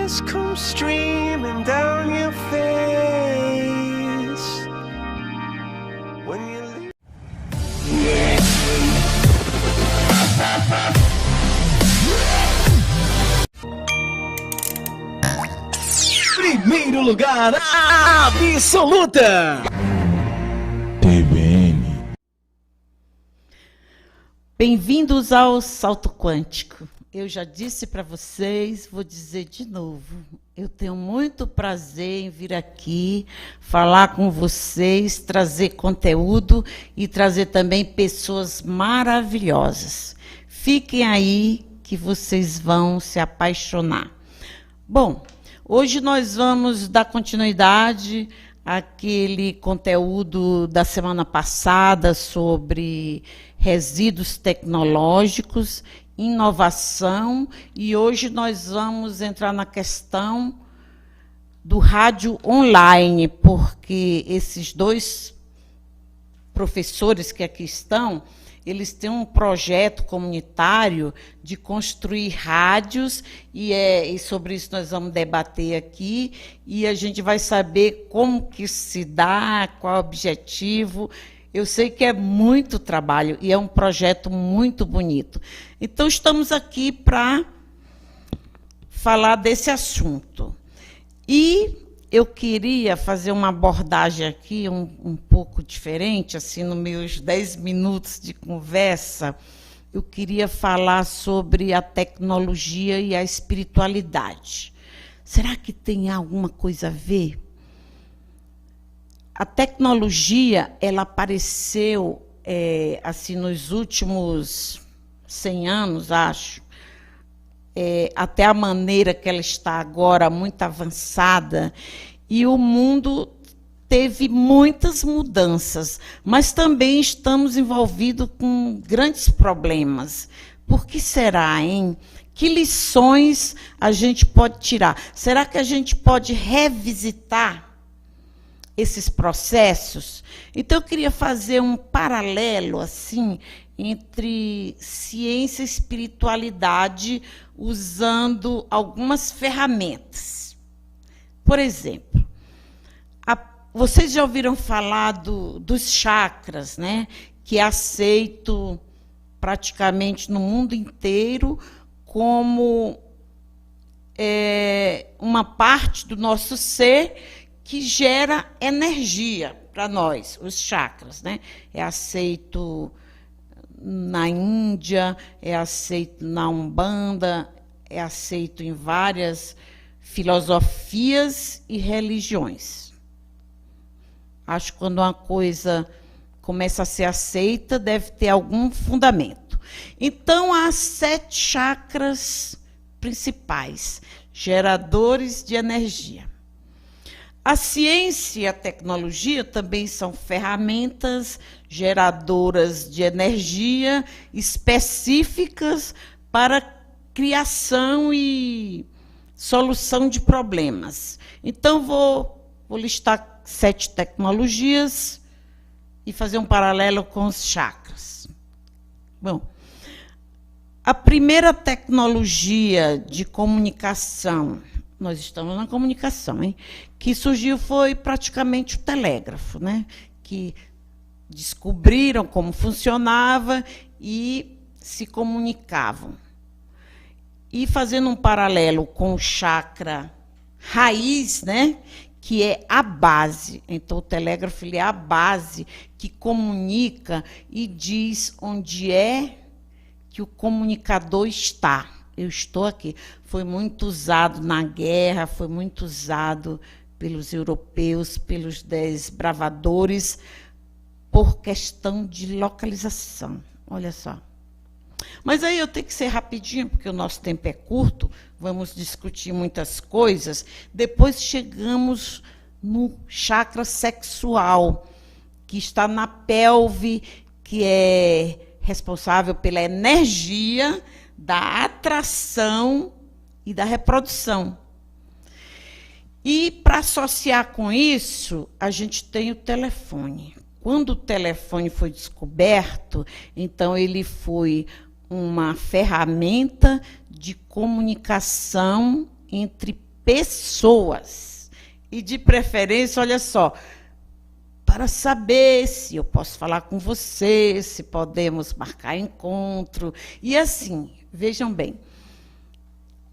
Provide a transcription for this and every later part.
tears come streaming down your face when you leave. Primeiro lugar absoluta. TVN. Bem-vindos ao Salto Quântico. Eu já disse para vocês, vou dizer de novo. Eu tenho muito prazer em vir aqui falar com vocês, trazer conteúdo e trazer também pessoas maravilhosas. Fiquem aí que vocês vão se apaixonar. Bom, hoje nós vamos dar continuidade àquele conteúdo da semana passada sobre resíduos tecnológicos, inovação, e hoje nós vamos entrar na questão do rádio online, porque esses dois professores que aqui estão, eles têm um projeto comunitário de construir rádios, e sobre isso nós vamos debater aqui, e a gente vai saber como que se dá, qual é o objetivo. Eu sei que é muito trabalho e é um projeto muito bonito. Então, estamos aqui para falar desse assunto. E eu queria fazer uma abordagem aqui um pouco diferente, assim, nos meus 10 minutos de conversa. Eu queria falar sobre a tecnologia e a espiritualidade. Será que tem alguma coisa a ver? A tecnologia, ela apareceu assim, nos últimos 100 anos, acho, até a maneira que ela está agora, muito avançada, e o mundo teve muitas mudanças, mas também estamos envolvidos com grandes problemas. Por que será, hein? Que lições a gente pode tirar? Será que a gente pode revisitar esses processos? Então, eu queria fazer um paralelo assim entre ciência e espiritualidade, usando algumas ferramentas. Por exemplo, vocês já ouviram falar dos chakras, né? Que é aceito praticamente no mundo inteiro como uma parte do nosso ser que gera energia para nós, os chakras, né? É aceito na Índia, é aceito na Umbanda, é aceito em várias filosofias e religiões. Acho que quando uma coisa começa a ser aceita, deve ter algum fundamento. Então, há 7 chakras principais, geradores de energia. A ciência e a tecnologia também são ferramentas geradoras de energia específicas para criação e solução de problemas. Então, vou listar 7 tecnologias e fazer um paralelo com os chakras. Bom, a primeira tecnologia de comunicação, nós estamos na comunicação, hein? Que surgiu foi praticamente o telégrafo, né? Que descobriram como funcionava e se comunicavam. E fazendo um paralelo com o chakra raiz, né? Que é a base. Então, o telégrafo ele é a base que comunica e diz onde é que o comunicador está. Eu estou aqui. Foi muito usado na guerra, foi muito usado pelos europeus, pelos desbravadores, por questão de localização. Olha só. Mas aí eu tenho que ser rapidinho, porque o nosso tempo é curto, vamos discutir muitas coisas. Depois chegamos no chakra sexual, que está na pelve, que é responsável pela energia da atração e da reprodução. E, para associar com isso, a gente tem o telefone. Quando o telefone foi descoberto, então ele foi uma ferramenta de comunicação entre pessoas. E, de preferência, olha só, para saber se eu posso falar com você, se podemos marcar encontro. E assim, vejam bem,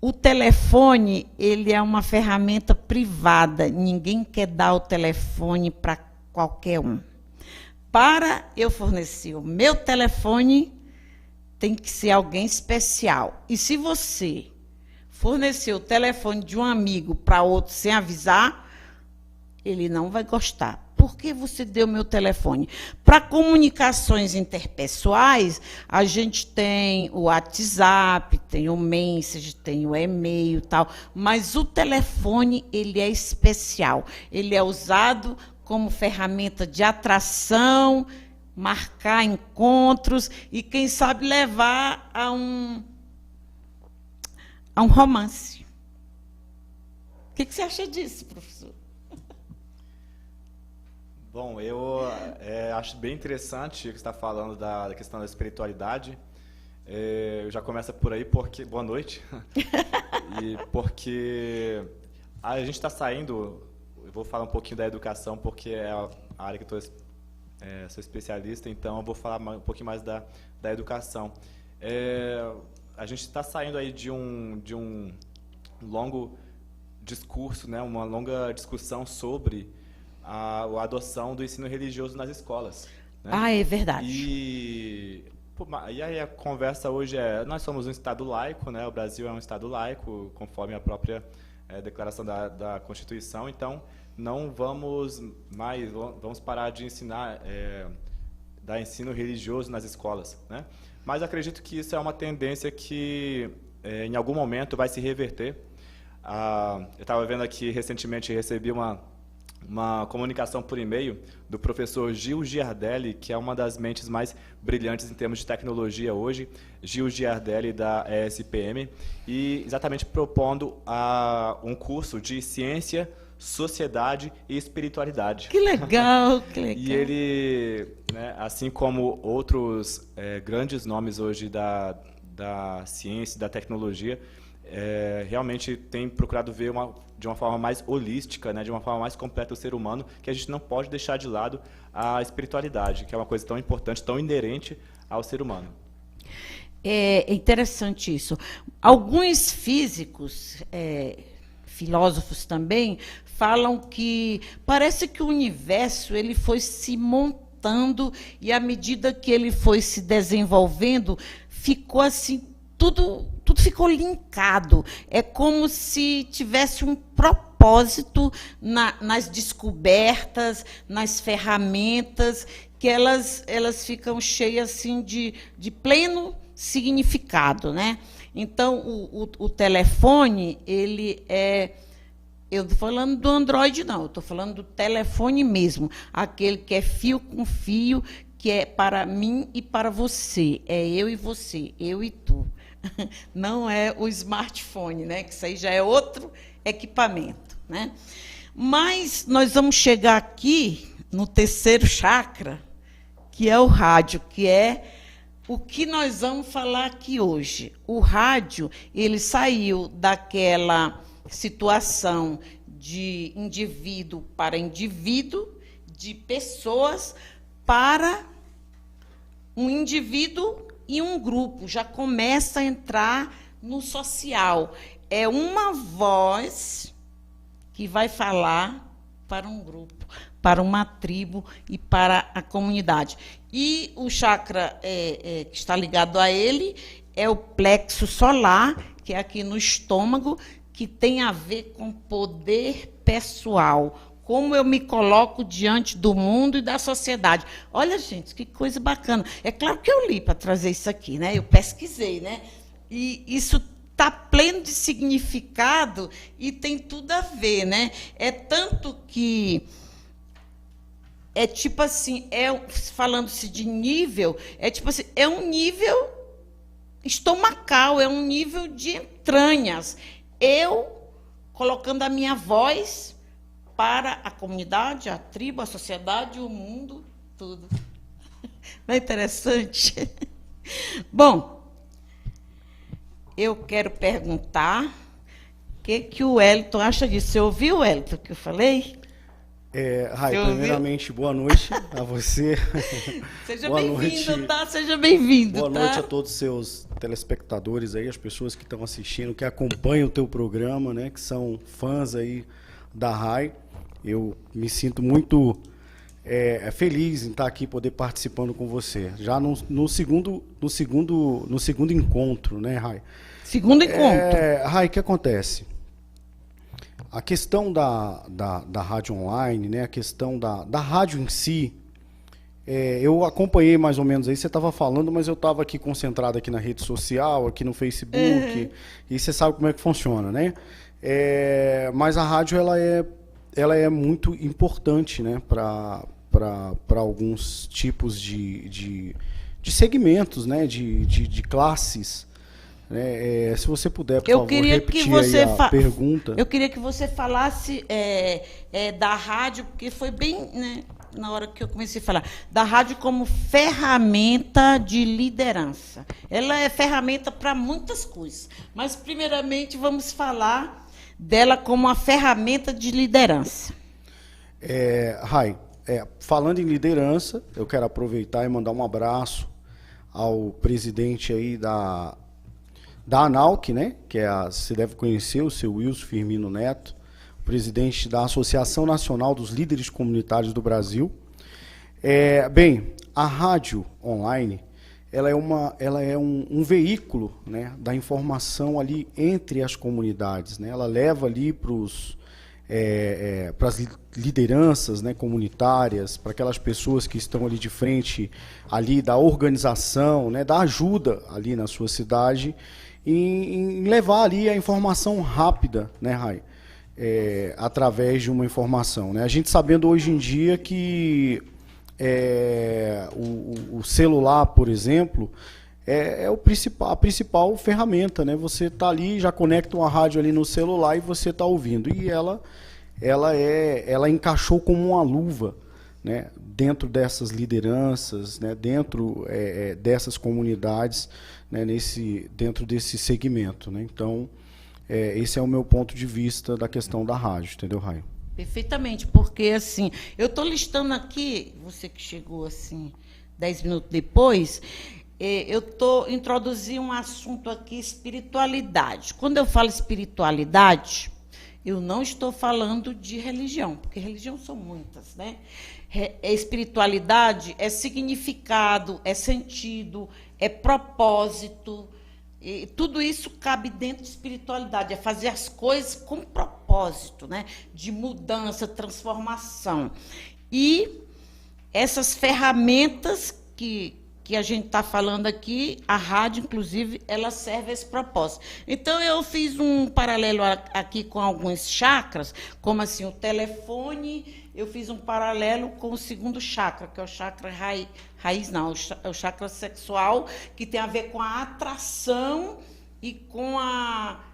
o telefone, ele é uma ferramenta privada. Ninguém quer dar o telefone para qualquer um. Para eu fornecer o meu telefone, tem que ser alguém especial. E se você fornecer o telefone de um amigo para outro sem avisar, ele não vai gostar. Por que você deu meu telefone? Para comunicações interpessoais, a gente tem o WhatsApp, tem o Message, tem o e-mail e tal, mas o telefone, ele é especial. Ele é usado como ferramenta de atração, marcar encontros e, quem sabe, levar a um romance. O que você acha disso, professor? Bom, eu acho bem interessante o que você está falando da questão da espiritualidade. Eu já começo por aí, porque... Boa noite. Porque a gente está saindo... Eu vou falar um pouquinho da educação, porque é a área que eu sou especialista, então eu vou falar um pouquinho mais da educação. A gente está saindo aí de um longo discurso, né, uma longa discussão sobre a adoção do ensino religioso nas escolas, né? Ah, é verdade. E aí a conversa hoje nós somos um Estado laico, né? O Brasil é um Estado laico, conforme a própria declaração da Constituição, então não vamos parar de ensinar, dar ensino religioso nas escolas, né? Mas acredito que isso é uma tendência que em algum momento vai se reverter. Eu estava vendo aqui, recentemente recebi uma comunicação por e-mail do professor Gil Giardelli, que é uma das mentes mais brilhantes em termos de tecnologia hoje, Gil Giardelli da ESPM, e exatamente propondo um curso de ciência, sociedade e espiritualidade. Que legal, que legal. E ele, né, assim como outros grandes nomes hoje da ciência e da tecnologia, realmente tem procurado ver de uma forma mais holística, né, de uma forma mais completa o ser humano, que a gente não pode deixar de lado a espiritualidade, que é uma coisa tão importante, tão inerente ao ser humano. É interessante isso. Alguns físicos, filósofos também, falam que parece que o universo ele foi se montando e, à medida que ele foi se desenvolvendo, ficou assim, tudo ficou linkado. É como se tivesse um propósito nas descobertas, nas ferramentas, que elas ficam cheias assim, de pleno significado, né? Então, o telefone, ele é... Eu não estou falando do Android, não. Eu estou falando do telefone mesmo. Aquele que é fio com fio, que é para mim e para você. É eu e você, eu e tu. Não é o smartphone, né? Que isso aí já é outro equipamento, né? Mas nós vamos chegar aqui no terceiro chakra, que é o rádio, que é o que nós vamos falar aqui hoje. O rádio, ele saiu daquela situação de indivíduo para indivíduo, de pessoas para um indivíduo e um grupo, já começa a entrar no social. É uma voz que vai falar para um grupo, para uma tribo e para a comunidade. E o chakra que está ligado a ele é o plexo solar, que é aqui no estômago, que tem a ver com poder pessoal, como eu me coloco diante do mundo e da sociedade. Olha, gente, que coisa bacana. É claro que eu li para trazer isso aqui, né? Eu pesquisei, né? E isso está pleno de significado e tem tudo a ver, né? É tanto que é tipo assim, falando-se de nível, é tipo assim, é um nível estomacal, é um nível de entranhas. Eu colocando a minha voz para a comunidade, a tribo, a sociedade, o mundo, tudo. Não é interessante? Bom, eu quero perguntar que o Wellington acha disso. Você ouviu, Wellington, o que eu falei? Rai, Você ouviu? primeiramente, boa noite a você. Seja Boa bem-vindo, noite. tá? Seja bem-vindo, Boa tá? noite a todos os seus telespectadores aí, as pessoas que estão assistindo, que acompanham o teu programa, né, que são fãs aí da Rai. Eu me sinto muito feliz em estar aqui, poder participando com você. Já no segundo encontro, né, Rai? Segundo encontro. Rai, o que acontece? A questão da rádio online, né, a questão da rádio em si, eu acompanhei mais ou menos aí, você estava falando, mas eu estava aqui concentrado aqui na rede social, aqui no Facebook, e você sabe como é que funciona, né? Mas a rádio, ela é muito importante, né, para alguns tipos de segmentos, né, de classes. Se você puder, por favor, repetir aí a pergunta. Eu queria que você falasse da rádio, porque foi bem, né, na hora que eu comecei a falar, da rádio como ferramenta de liderança. Ela é ferramenta para muitas coisas, mas, primeiramente, vamos falar dela como uma ferramenta de liderança. Rai, falando em liderança, eu quero aproveitar e mandar um abraço ao presidente aí da ANALC, né, que você deve conhecer, o seu Wilson Firmino Neto, presidente da Associação Nacional dos Líderes Comunitários do Brasil. Bem, a rádio online, ela é um veículo, né, da informação ali entre as comunidades, né? Ela leva ali para as lideranças, né, comunitárias, para aquelas pessoas que estão ali de frente ali da organização, né, da ajuda ali na sua cidade, em levar ali a informação rápida, né, Rai? Através de uma informação, né? A gente sabendo hoje em dia que o celular, por exemplo, a principal ferramenta, né? Você está ali, já conecta uma rádio ali no celular e você está ouvindo. E ela encaixou como uma luva, né, dentro dessas lideranças, né, dentro dessas comunidades, né, dentro desse segmento, né? Então, esse é o meu ponto de vista da questão da rádio, entendeu, Raio? Perfeitamente, porque assim, eu estou listando aqui, você que chegou assim 10 minutos depois, eu estou introduzindo um assunto aqui, espiritualidade. Quando eu falo espiritualidade, eu não estou falando de religião, porque religião são muitas, né? Espiritualidade é significado, é sentido, é propósito. E tudo isso cabe dentro de espiritualidade, é fazer as coisas com propósito, né? De mudança, transformação. E essas ferramentas que a gente está falando aqui, a rádio, inclusive, ela serve a esse propósito. Então, eu fiz um paralelo aqui com alguns chakras, como assim, o telefone, eu fiz um paralelo com o segundo chakra, que é o chakra raiz, não, é o chakra sexual, que tem a ver com a atração e com a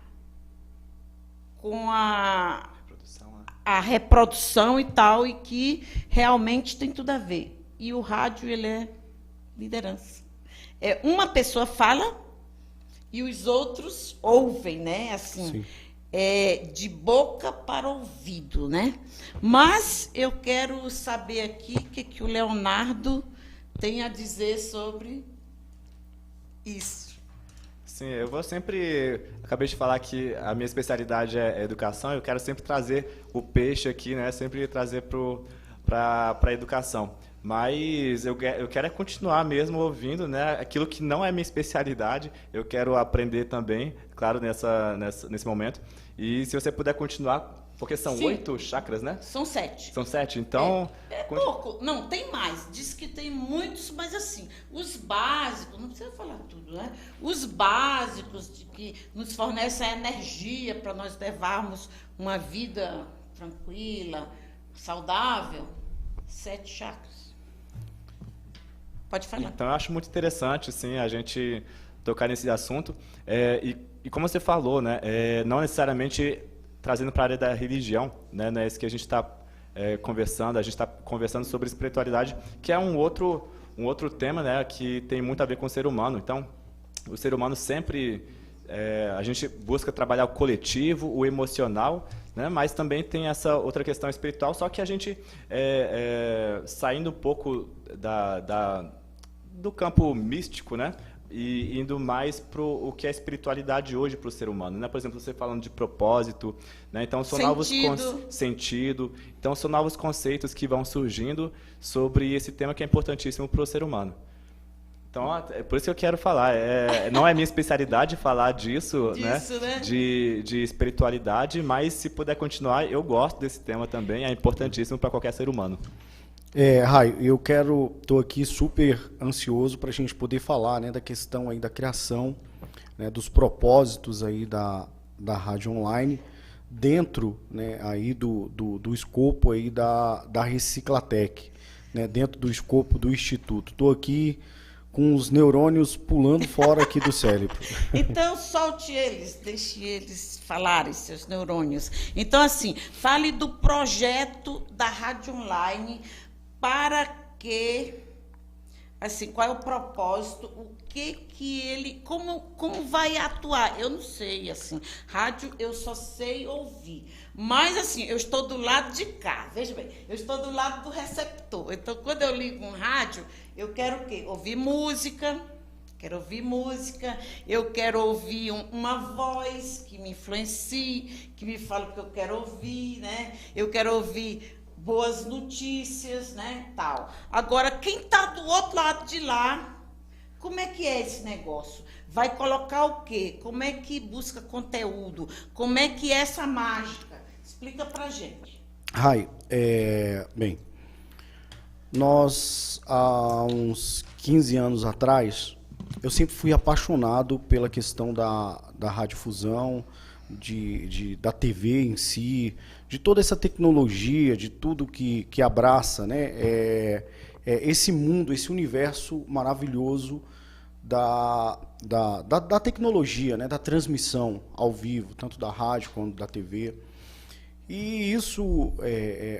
reprodução e tal, e que realmente tem tudo a ver. E o rádio, ele é liderança. Uma pessoa fala e os outros ouvem, né? Assim, de boca para ouvido, né? Mas eu quero saber aqui o que o Leonardo tem a dizer sobre isso. Sim, eu vou sempre... Acabei de falar que a minha especialidade é educação, eu quero sempre trazer o peixe aqui, né? Sempre trazer para a educação. Mas eu quero continuar mesmo ouvindo, né, aquilo que não é minha especialidade, eu quero aprender também, claro, nesse momento. E se você puder continuar, porque são 8 chakras, né? São 7. São 7, então... É pouco. Não, tem mais. Diz que tem muitos, mas assim, os básicos, não precisa falar tudo, né? Os básicos de que nos fornecem a energia para nós levarmos uma vida tranquila, saudável, 7 chakras. Pode falar. Então, eu acho muito interessante, sim, a gente tocar nesse assunto. E como você falou, né, não necessariamente trazendo para a área da religião, né, não é isso que a gente está conversando. A gente está conversando sobre espiritualidade, que é um outro tema, né, que tem muito a ver com o ser humano. Então, o ser humano sempre a gente busca trabalhar o coletivo, o emocional, né? Mas também tem essa outra questão espiritual, só que a gente, saindo um pouco do campo místico, né? E indo mais para o que é a espiritualidade hoje para o ser humano, né? Por exemplo, você falando de propósito, né? Então são sentido. Então são novos conceitos que vão surgindo sobre esse tema que é importantíssimo para o ser humano. Então é por isso que eu quero falar. Não é minha especialidade falar disso, né? De espiritualidade, mas se puder continuar, eu gosto desse tema também. É importantíssimo para qualquer ser humano. Rai, estou aqui super ansioso para a gente poder falar, né, da questão aí da criação, né, dos propósitos aí da rádio online dentro, né, aí do escopo aí da Reciclatec, né, dentro do escopo do Instituto. Estou aqui com os neurônios pulando fora aqui do cérebro. Então, solte eles, deixe eles falarem, seus neurônios. Então, assim, fale do projeto da rádio online. Para que, assim, qual é o propósito, o que ele, como vai atuar? Eu não sei, assim, rádio eu só sei ouvir, mas assim, eu estou do lado de cá, veja bem, eu estou do lado do receptor, então quando eu ligo um rádio, eu quero o quê? Ouvir música, eu quero ouvir uma voz que me influencie, que me fale o que eu quero ouvir, né? Eu quero ouvir boas notícias, né, tal. Agora, quem está do outro lado de lá, como é que é esse negócio? Vai colocar o quê? Como é que busca conteúdo? Como é que é essa mágica? Explica pra gente. Rai, bem, nós, há uns 15 anos atrás, eu sempre fui apaixonado pela questão da radiodifusão, da TV em si, de toda essa tecnologia, de tudo que abraça, né? Esse mundo, esse universo maravilhoso da tecnologia, né? Da transmissão ao vivo, tanto da rádio quanto da TV. E isso,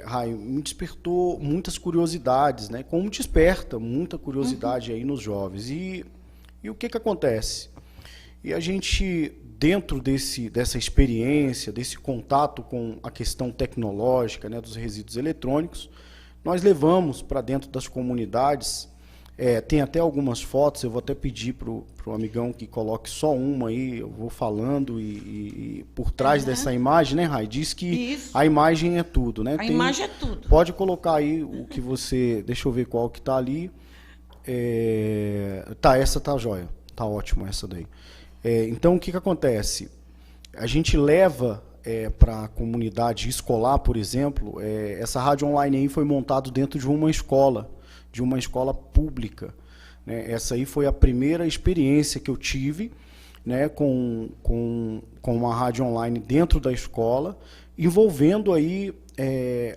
Rai, me despertou muitas curiosidades, né? Como desperta muita curiosidade aí nos jovens. E o que acontece? E a gente, dentro dessa experiência, desse contato com a questão tecnológica, né, dos resíduos eletrônicos, nós levamos para dentro das comunidades, tem até algumas fotos, eu vou até pedir para o amigão que coloque só uma aí, eu vou falando e por trás dessa imagem, né, Rai, diz que isso. A imagem é tudo, né? Imagem é tudo. Pode colocar aí o que você, deixa eu ver qual que está ali. Essa tá jóia, tá ótimo essa daí. Então, o que acontece? A gente leva para a comunidade escolar, por exemplo, essa rádio online aí foi montada dentro de uma escola pública, né? Essa aí foi a primeira experiência que eu tive, né, com uma rádio online dentro da escola, envolvendo aí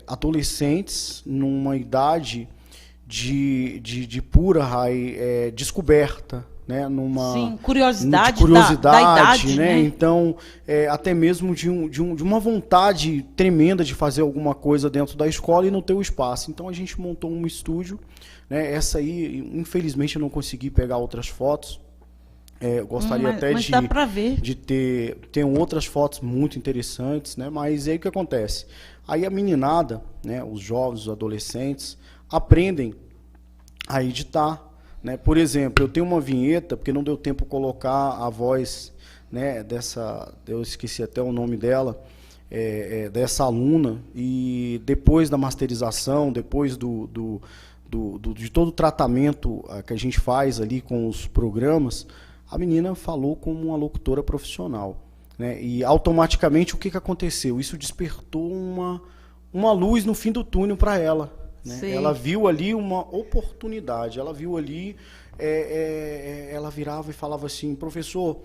adolescentes numa idade de pura descoberta, né, sim, curiosidade da idade, né? Então, até mesmo de uma vontade tremenda de fazer alguma coisa dentro da escola e não ter o espaço. Então, a gente montou um estúdio, né? Essa aí, infelizmente, eu não consegui pegar outras fotos. Eu gostaria mas dá pra ver. de ter outras fotos muito interessantes, né? Mas aí o que acontece? Aí a meninada, né, os jovens, os adolescentes, aprendem a editar, né? Por exemplo, eu tenho uma vinheta, porque não deu tempo de colocar a voz, né, eu esqueci até o nome dela, dessa aluna, e depois da masterização, depois de todo o tratamento que a gente faz ali com os programas, a menina falou como uma locutora profissional, né? E automaticamente o que aconteceu? Isso despertou uma luz no fim do túnel para ela. Né? Ela viu ali uma oportunidade, ela viu ali, ela virava e falava assim, professor,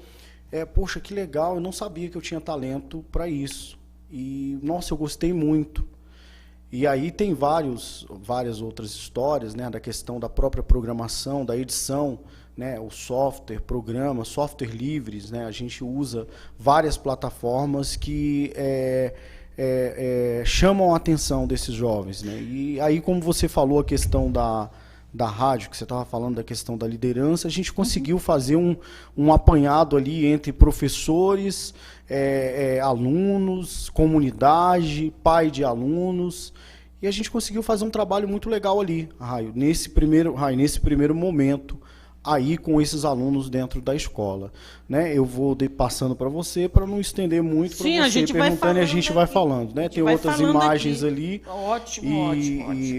poxa, que legal, eu não sabia que eu tinha talento para isso. E, nossa, eu gostei muito. E aí tem várias outras histórias, né, da questão da própria programação, da edição, né, o software, software livres, né, a gente usa várias plataformas que chamam a atenção desses jovens, né? E aí, como você falou, a questão da rádio, que você estava falando da questão da liderança, a gente conseguiu fazer um apanhado ali entre professores, alunos, comunidade, pai de alunos, e a gente conseguiu fazer um trabalho muito legal ali, Raio, nesse primeiro momento, aí com esses alunos dentro da escola, né? Eu vou passando para você, para não estender muito, para você a gente perguntando e a gente vai aqui. falando, né? Tem vai outras imagens aqui. ali. Ótimo.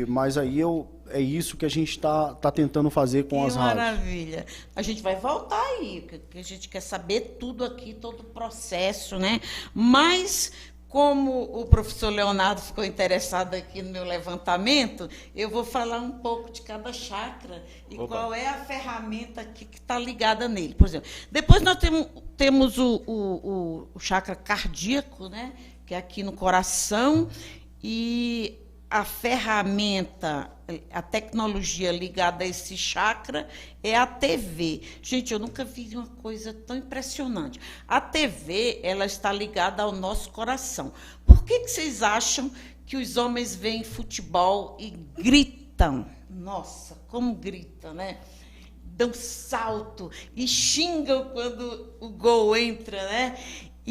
Mas aí é isso que a gente está tentando fazer com as rádios. Maravilha. A gente vai voltar aí, porque a gente quer saber tudo aqui, todo o processo, né? Mas, como o professor Leonardo ficou interessado aqui no meu levantamento, eu vou falar um pouco de cada chakra e qual é a ferramenta que está ligada nele. Por exemplo, depois nós temos o chakra cardíaco, né? Que é aqui no coração, e a ferramenta, a tecnologia ligada a esse chakra é a TV. Gente, eu nunca vi uma coisa tão impressionante. A TV, ela está ligada ao nosso coração. Por que vocês acham que os homens veem futebol e gritam? Nossa, como gritam, né? Dão salto e xingam quando o gol entra, né?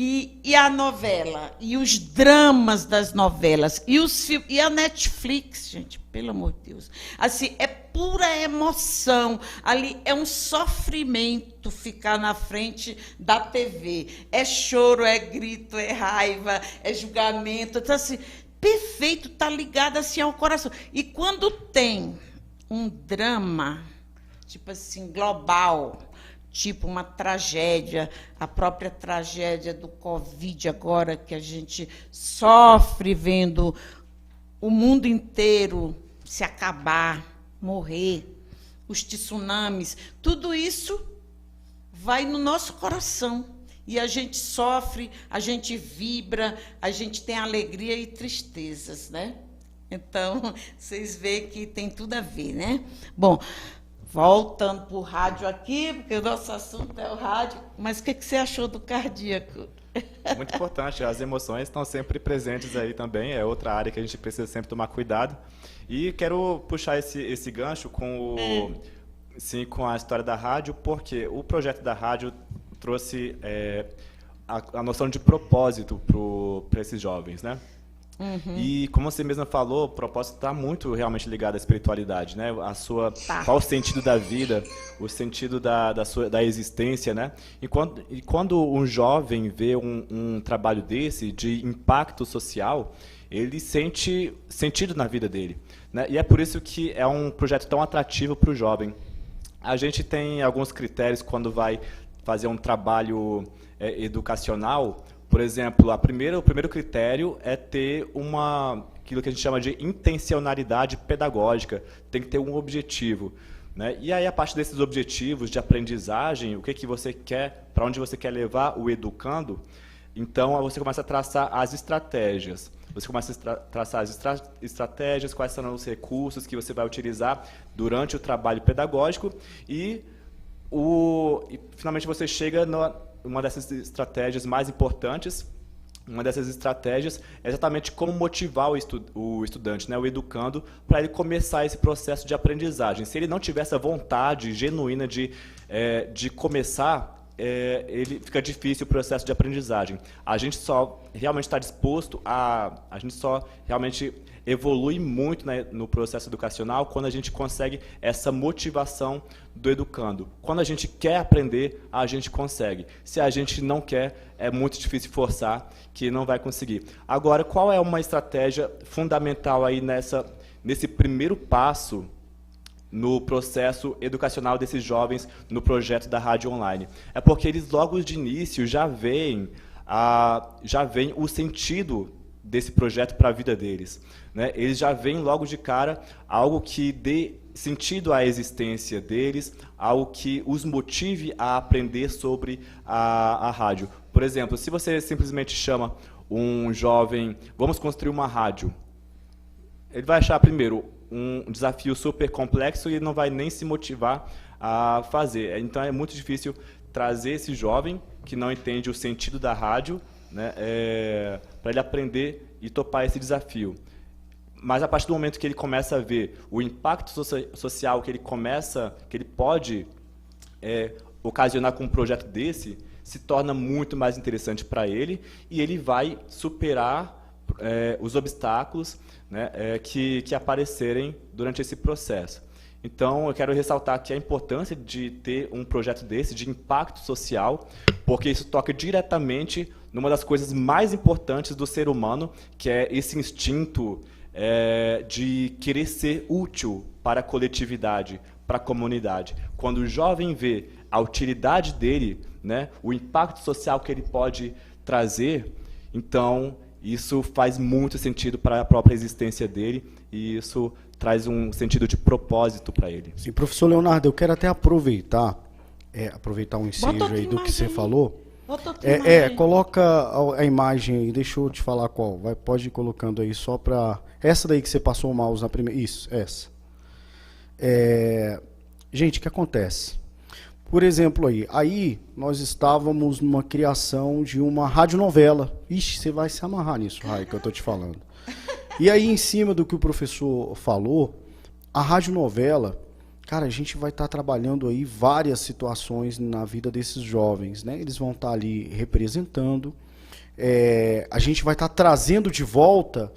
E a novela, e os dramas das novelas, e a Netflix, gente, pelo amor de Deus. Assim, é pura emoção. Ali é um sofrimento ficar na frente da TV. É choro, é grito, é raiva, é julgamento. Então, assim, perfeito, está ligado assim ao coração. E quando tem um drama, tipo assim, global, tipo uma tragédia, a própria tragédia do Covid agora, que a gente sofre vendo o mundo inteiro se acabar, morrer, os tsunamis, tudo isso vai no nosso coração. E a gente sofre, a gente vibra, a gente tem alegria e tristezas, né? Então, vocês veem que tem tudo a ver, né? Bom, voltando para o rádio aqui, porque o nosso assunto é o rádio, mas o que você achou do cardíaco? Muito importante, as emoções estão sempre presentes aí também, é outra área que a gente precisa sempre tomar cuidado. E quero puxar esse gancho com a história da rádio, porque o projeto da rádio trouxe a noção de propósito para esses jovens, né? E como você mesma falou, o propósito está muito realmente ligado à espiritualidade, né? Qual o sentido da vida, o sentido da existência, né? E quando um jovem vê um trabalho desse, de impacto social, ele sente sentido na vida dele, né? E é por isso que é um projeto tão atrativo para o jovem. A gente tem alguns critérios quando vai fazer um trabalho educacional. Por exemplo, o primeiro critério é ter aquilo que a gente chama de intencionalidade pedagógica, tem que ter um objetivo, né? E aí, a partir desses objetivos de aprendizagem, o que você quer, para onde você quer levar o educando, então você começa a traçar as estratégias. Você começa a traçar as estratégias, quais serão os recursos que você vai utilizar durante o trabalho pedagógico e finalmente você chega uma dessas estratégias mais importantes. Uma dessas estratégias é exatamente como motivar o estudante, né, o educando, para ele começar esse processo de aprendizagem. Se ele não tiver essa vontade genuína de começar, ele fica difícil o processo de aprendizagem. A gente só realmente está disposto a gente só realmente evolui muito, né, no processo educacional quando a gente consegue essa motivação do educando. Quando a gente quer aprender, a gente consegue. Se a gente não quer, é muito difícil forçar, que não vai conseguir. Agora, qual é uma estratégia fundamental aí nesse primeiro passo no processo educacional desses jovens no projeto da Rádio Online? É porque eles logo de início já veem o sentido desse projeto para a vida deles, né? Eles já veem logo de cara algo que dê sentido à existência deles, algo que os motive a aprender sobre a rádio. Por exemplo, se você simplesmente chama um jovem, vamos construir uma rádio, ele vai achar primeiro um desafio super complexo e não vai nem se motivar a fazer. Então é muito difícil trazer esse jovem que não entende o sentido da rádio, né, para ele aprender e topar esse desafio. Mas a partir do momento que ele começa a ver o impacto social que ele pode ocasionar com um projeto desse, se torna muito mais interessante para ele e ele vai superar os obstáculos, né, que aparecerem durante esse processo. Então, eu quero ressaltar aqui a importância de ter um projeto desse, de impacto social, porque isso toca diretamente numa das coisas mais importantes do ser humano, que é esse instinto de querer ser útil para a coletividade, para a comunidade. Quando o jovem vê a utilidade dele, né, o impacto social que ele pode trazer, então isso faz muito sentido para a própria existência dele e isso traz um sentido de propósito para ele. Sim, professor Leonardo, eu quero até aproveitar um ensejo aí do que você falou. Coloca a imagem aí, deixa eu te falar qual. Pode ir colocando aí só para... Essa daí que você passou o mouse na primeira... Isso, essa. Gente, o que acontece? Por exemplo, aí nós estávamos numa criação de uma radionovela. Ixi, você vai se amarrar nisso, Rai, que eu tô te falando. E aí, em cima do que o professor falou, a radionovela, cara, a gente vai estar trabalhando aí várias situações na vida desses jovens, né? Eles vão estar ali representando, a gente vai estar trazendo de volta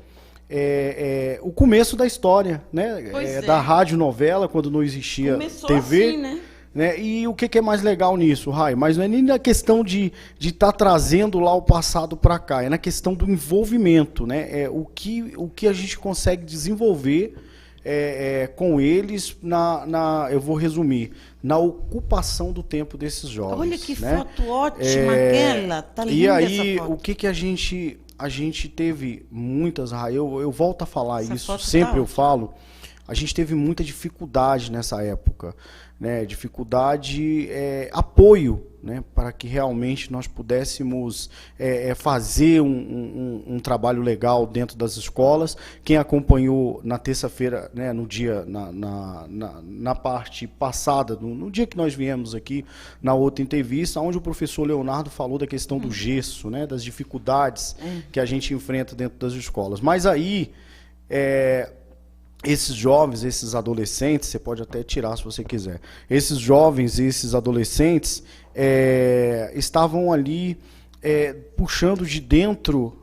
o começo da história, né? Da radionovela, quando não existia Começou TV. assim, né? E o que é mais legal nisso, Rai? Mas não é nem na questão de estar trazendo lá o passado para cá, é na questão do envolvimento, né? O que a gente consegue desenvolver com eles eu vou resumir, na ocupação do tempo desses jovens. Olha que né? foto ótima aquela, tá linda. E aí, essa foto. o que a gente teve muitas, Rai, eu volto a falar Essa isso, foto sempre tá eu ótima. falo, a gente teve muita dificuldade nessa época, né, dificuldade, apoio, né, para que realmente nós pudéssemos fazer um trabalho legal dentro das escolas. Quem acompanhou na terça-feira, né, no dia, na parte passada, no dia que nós viemos aqui, na outra entrevista, onde o professor Leonardo falou da questão do gesso, né, das dificuldades que a gente enfrenta dentro das escolas. Mas aí... esses jovens, esses adolescentes, você pode até tirar se você quiser, esses jovens, esses adolescentes estavam ali puxando de dentro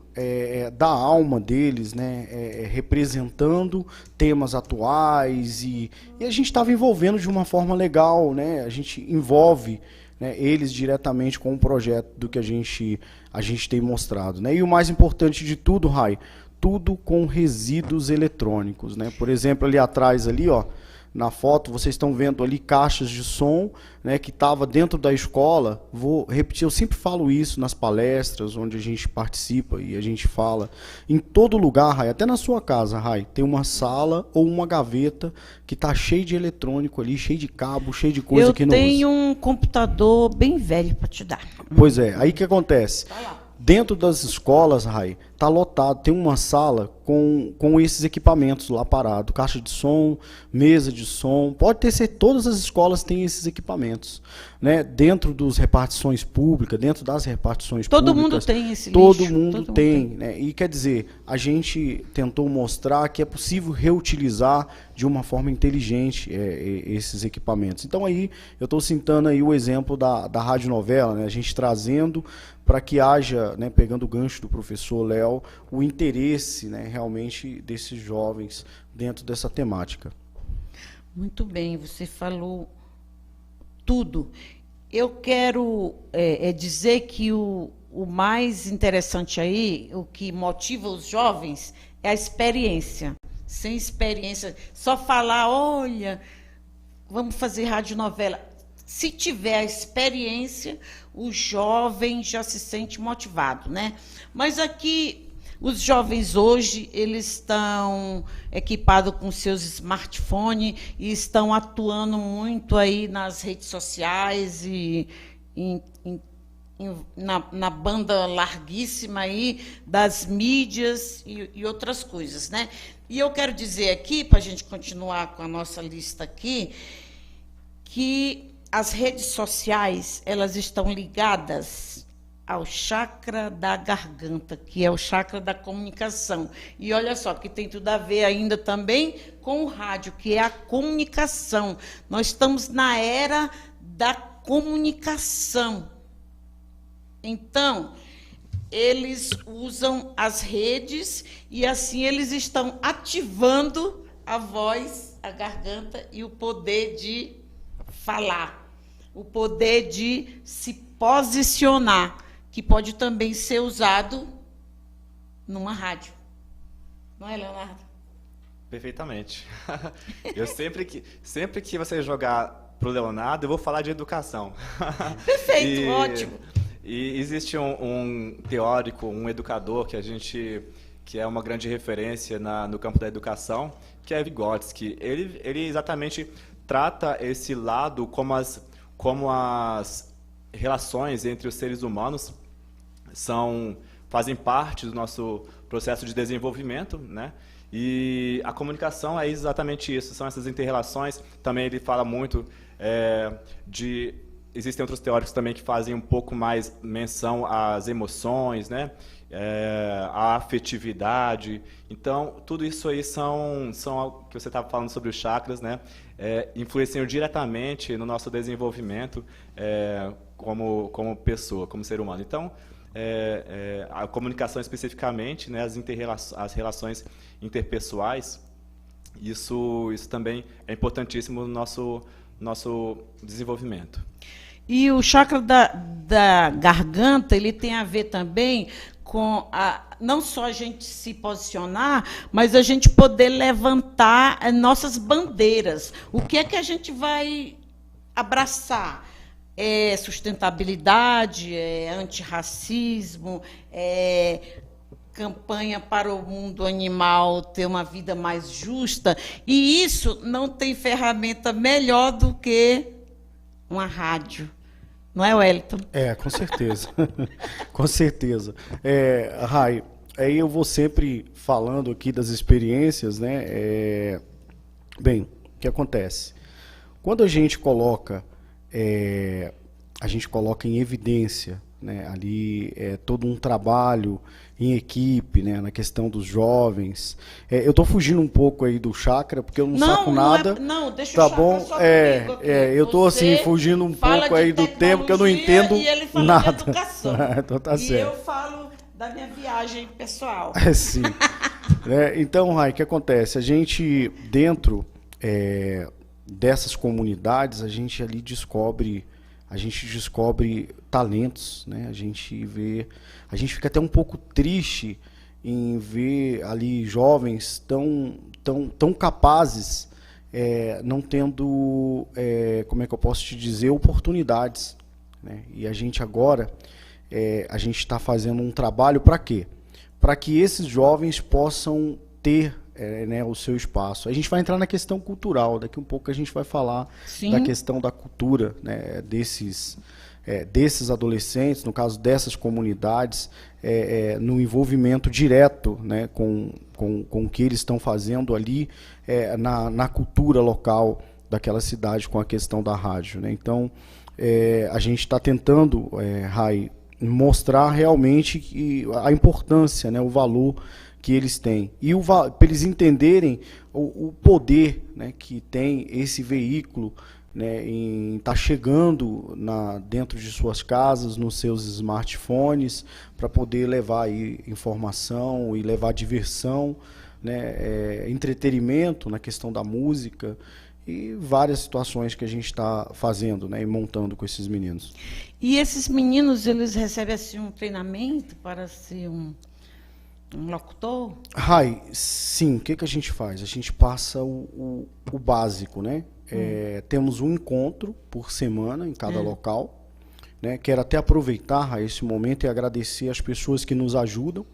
da alma deles, né, representando temas atuais e a gente estava envolvendo de uma forma legal, né, a gente envolve, né, eles diretamente com o projeto do que a gente tem mostrado, né, e o mais importante de tudo, Rai, tudo com resíduos eletrônicos, né? Por exemplo, ali atrás, ali, ó, na foto, vocês estão vendo ali caixas de som, né, que estava dentro da escola. Vou repetir, eu sempre falo isso nas palestras, onde a gente participa e a gente fala. Em todo lugar, Rai, até na sua casa, Rai, tem uma sala ou uma gaveta que está cheia de eletrônico ali, cheio de cabo, cheio de coisa que não usa. Eu tenho um computador bem velho para te dar. Pois é, aí o que acontece? Tá lá. Dentro das escolas, Rai, tá lotado, tem uma sala com esses equipamentos lá parado, caixa de som, mesa de som, pode ter certeza, todas as escolas têm esses equipamentos, né? Dentro das repartições públicas, Todo mundo tem esse lixo. Todo mundo tem, né? E quer dizer, a gente tentou mostrar que é possível reutilizar de uma forma inteligente esses equipamentos. Então aí, eu estou citando aí o exemplo da radionovela, né? A gente trazendo para que haja, né, pegando o gancho do professor Léo, o interesse, né, realmente desses jovens dentro dessa temática. Muito bem, você falou tudo. Eu quero dizer que o mais interessante aí, o que motiva os jovens, é a experiência. Sem experiência, só falar, olha, vamos fazer radionovela. Se tiver a experiência, o jovem já se sente motivado, né? Mas aqui, os jovens hoje, eles estão equipados com seus smartphones e estão atuando muito aí nas redes sociais e na banda larguíssima aí das mídias e outras coisas, né? E eu quero dizer aqui, para a gente continuar com a nossa lista aqui, que as redes sociais, elas estão ligadas ao chakra da garganta, que é o chakra da comunicação. E olha só, que tem tudo a ver ainda também com o rádio, que é a comunicação. Nós estamos na era da comunicação. Então, eles usam as redes e assim eles estão ativando a voz, a garganta e o poder de falar, o poder de se posicionar, que pode também ser usado numa rádio. Não é, Leonardo? Perfeitamente. Eu sempre que você jogar pro Leonardo, eu vou falar de educação. Perfeito, ótimo. E existe um teórico, um educador que é uma grande referência no campo da educação, que é Vygotsky. Ele exatamente trata esse lado como as relações entre os seres humanos fazem parte do nosso processo de desenvolvimento, né? E a comunicação é exatamente isso, são essas inter-relações. Também ele fala muito existem outros teóricos também que fazem um pouco mais menção às emoções, né? A afetividade. Então, tudo isso aí são algo que você estava falando sobre os chakras, né? Influenciam diretamente no nosso desenvolvimento como pessoa, como ser humano. Então, a comunicação especificamente, né? As relações interpessoais, isso também é importantíssimo no nosso desenvolvimento. E o chakra da garganta, ele tem a ver também com não só a gente se posicionar, mas a gente poder levantar nossas bandeiras. O que é que a gente vai abraçar? É sustentabilidade, é antirracismo, é campanha para o mundo animal ter uma vida mais justa. E isso não tem ferramenta melhor do que uma rádio. Não é, Wellington? Com certeza. Com certeza. Rai, aí eu vou sempre falando aqui das experiências, né? Bem, o que acontece? Quando a gente coloca em evidência, né, ali todo um trabalho em equipe, né, na questão dos jovens. Eu estou fugindo um pouco aí do chakra, porque eu não saco nada. Não, deixa tá o chakra bom? só comigo aqui. Eu estou assim, fugindo um pouco aí do tempo, que eu não entendo e ele fala nada. de educação. Então tá e certo. eu falo da minha viagem pessoal. Sim. Então, Rai, o que acontece? A gente, dentro dessas comunidades, a gente ali descobre talentos, né? A gente fica até um pouco triste em ver ali jovens tão capazes, não tendo, como é que eu posso te dizer, oportunidades, né? E a gente agora, a gente está fazendo um trabalho para quê? Para que esses jovens possam ter né, o seu espaço. A gente vai entrar na questão cultural, daqui um pouco a gente vai falar Sim. da questão da cultura, né, desses adolescentes, no caso dessas comunidades, no envolvimento direto, né, com o que eles estão fazendo ali na cultura local daquela cidade com a questão da rádio, né? Então, a gente está tentando, Rai, mostrar realmente a importância, né, o valor que eles têm. E para eles entenderem o poder, né, que tem esse veículo, né, em estar chegando dentro de suas casas, nos seus smartphones, para poder levar aí informação e levar diversão, né, entretenimento na questão da música e várias situações que a gente está fazendo, né, e montando com esses meninos. E esses meninos, eles recebem assim, um treinamento para ser um locutor? Rai, sim. O que a gente faz? A gente passa o básico, né? Temos um encontro por semana em cada local, né? Quero até aproveitar, Rai, esse momento e agradecer as pessoas que nos ajudam.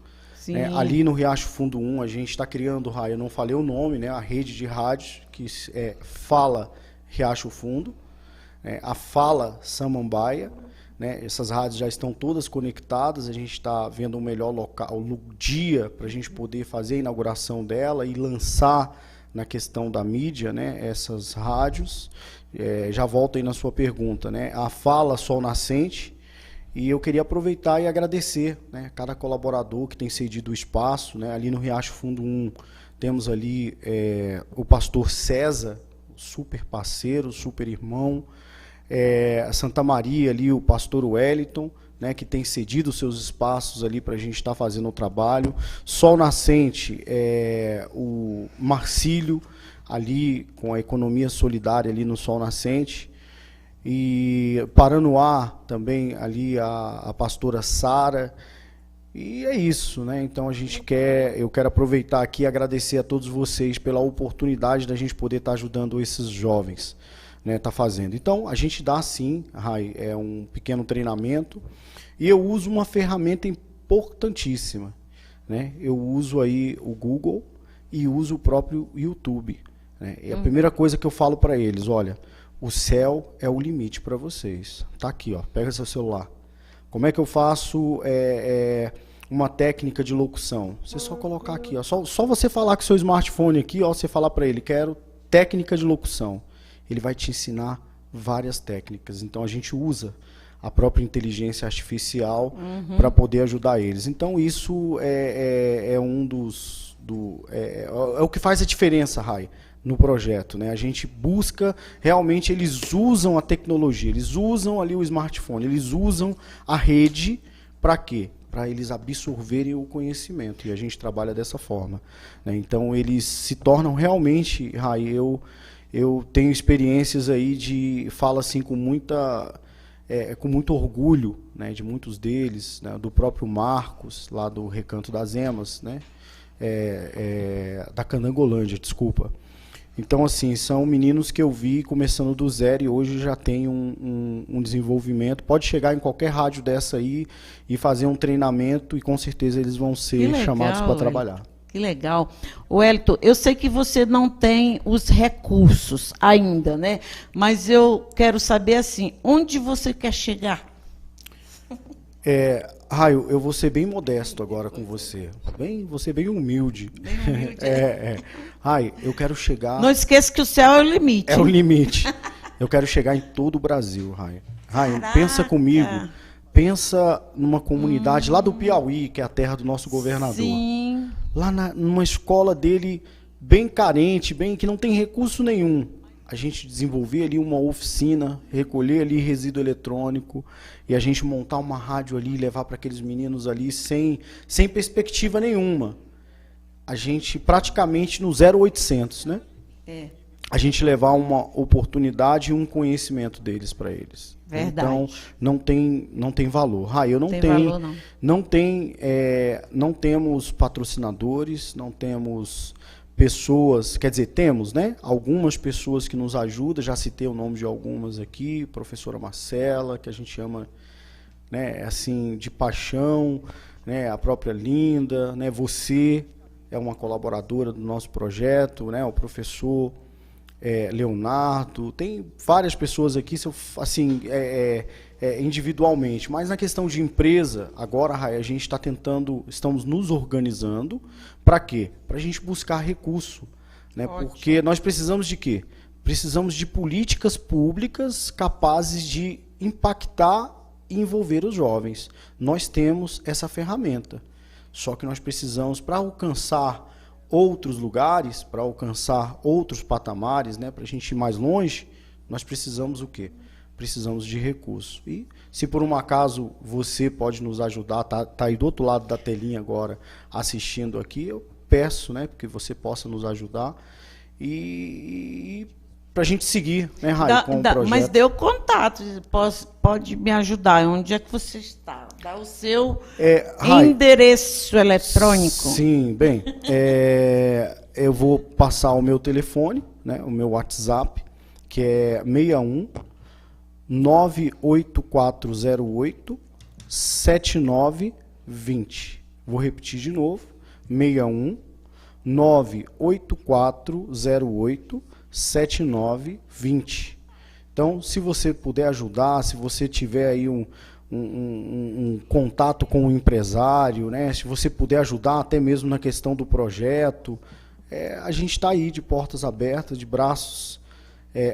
Ali no Riacho Fundo 1, a gente está criando, Rai, eu não falei o nome, né? A rede de rádios que Fala Riacho Fundo, a Fala Samambaia, né? Essas rádios já estão todas conectadas, a gente está vendo o melhor local, o dia para a gente poder fazer a inauguração dela e lançar na questão da mídia, né, essas rádios. Já volto aí na sua pergunta, né? A Fala Sol Nascente E eu queria aproveitar e agradecer, né, cada colaborador que tem cedido o espaço, né, ali no Riacho Fundo 1 temos ali o pastor César, super parceiro, super irmão, Santa Maria ali o pastor Wellington, né, que tem cedido os seus espaços ali para a gente estar fazendo o trabalho. Sol Nascente, o Marcílio, ali com a economia solidária ali no Sol Nascente. E Paranoá também, ali a pastora Sara. E é isso, né? Então eu quero aproveitar aqui e agradecer a todos vocês pela oportunidade da gente poder estar ajudando esses jovens, né? Tá fazendo. Então, a gente dá sim, Rai, um pequeno treinamento. E eu uso uma ferramenta importantíssima, né? Eu uso aí o Google e uso o próprio YouTube, né? E a primeira coisa que eu falo para eles, olha, o céu é o limite para vocês. Tá aqui, ó, pega seu celular. Como é que eu faço uma técnica de locução? Você só colocar aqui, ó, só você falar com o seu smartphone aqui, ó, você falar para ele, quero técnica de locução. Ele vai te ensinar várias técnicas. Então a gente usa a própria inteligência artificial para poder ajudar eles. Então isso é o que faz a diferença, Rai, no projeto, né? A gente busca, realmente eles usam a tecnologia, eles usam ali o smartphone, eles usam a rede para quê? Para eles absorverem o conhecimento, e a gente trabalha dessa forma, né? Então eles se tornam realmente, Rai, eu tenho experiências aí falo assim com muito orgulho, né, de muitos deles, né, do próprio Marcos, lá do Recanto das Emas, né, da Canangolândia, desculpa. Então, assim, são meninos que eu vi começando do zero e hoje já tem um desenvolvimento. Pode chegar em qualquer rádio dessa aí e fazer um treinamento e com certeza eles vão ser chamados para trabalhar. Que legal. Wellington, eu sei que você não tem os recursos ainda, né? Mas eu quero saber, assim, onde você quer chegar? Raio, eu vou ser bem modesto agora com você. Vou ser bem humilde. Bem humilde. Raio, eu quero chegar... Não esqueça que o céu é o limite. É o limite. Eu quero chegar em todo o Brasil, Raio. Raio, pensa comigo. Pensa numa comunidade lá do Piauí, que é a terra do nosso governador. Sim. Lá numa escola dele bem carente, que não tem recurso nenhum. A gente desenvolver ali uma oficina, recolher ali resíduo eletrônico e a gente montar uma rádio ali e levar para aqueles meninos ali sem perspectiva nenhuma. A gente praticamente no 0800, né? A gente levar uma oportunidade e um conhecimento deles para eles. Verdade. Então não tem valor. Eu não valor, não temos patrocinadores, não temos pessoas, quer dizer, temos, né? Algumas pessoas que nos ajudam, já citei o nome de algumas aqui, professora Marcela, que a gente ama, né, assim, de paixão, né, a própria Linda, né, você é uma colaboradora do nosso projeto, né, o professor Leonardo, tem várias pessoas aqui, assim, individualmente, mas na questão de empresa, agora, a gente está estamos nos organizando, para quê? Para a gente buscar recurso, né? Porque nós precisamos de quê? Precisamos de políticas públicas capazes de impactar e envolver os jovens. Nós temos essa ferramenta, só que nós precisamos, para alcançar outros lugares, para alcançar outros patamares, né, para a gente ir mais longe, nós precisamos o quê? Precisamos de recursos. E se por um acaso você pode nos ajudar, tá aí do outro lado da telinha agora assistindo aqui, eu peço, né, que você possa nos ajudar e para a gente seguir, né, Rai, com o projeto. Mas dê o contato, pode me ajudar. Onde é que você está? Dá o seu endereço eletrônico. Sim, bem, eu vou passar o meu telefone, né, o meu WhatsApp, que é 61 98408 7920. Vou repetir de novo, 61 98408 7920. Então, se você puder ajudar, se você tiver aí um contato com o empresário, né, se você puder ajudar até mesmo na questão do projeto, a gente está aí de portas abertas, de braços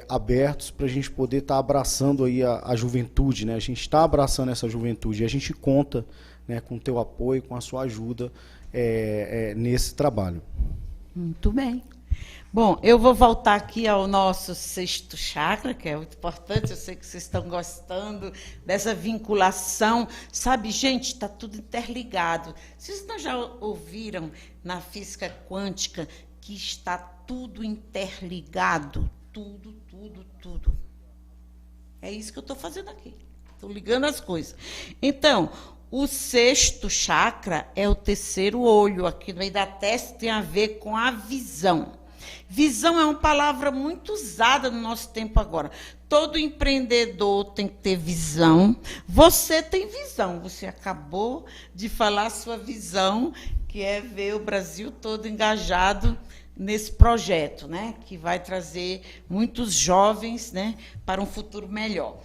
abertos para a gente poder estar abraçando aí a juventude, né? A gente está abraçando essa juventude e a gente conta, né, com o teu apoio, com a sua ajuda nesse trabalho. Muito bem. Bom, eu vou voltar aqui ao nosso sexto chakra, que é muito importante. Eu sei que vocês estão gostando dessa vinculação. Sabe, gente, está tudo interligado. Vocês não já ouviram na física quântica que está tudo interligado? Tudo, tudo, tudo. É isso que eu estou fazendo aqui. Estou ligando as coisas. Então, o sexto chakra é o terceiro olho. Aqui no meio da testa tem a ver com a visão. Visão é uma palavra muito usada no nosso tempo agora. Todo empreendedor tem que ter visão. Você tem visão. Você acabou de falar a sua visão, que é ver o Brasil todo engajado nesse projeto, né, que vai trazer muitos jovens, né, para um futuro melhor.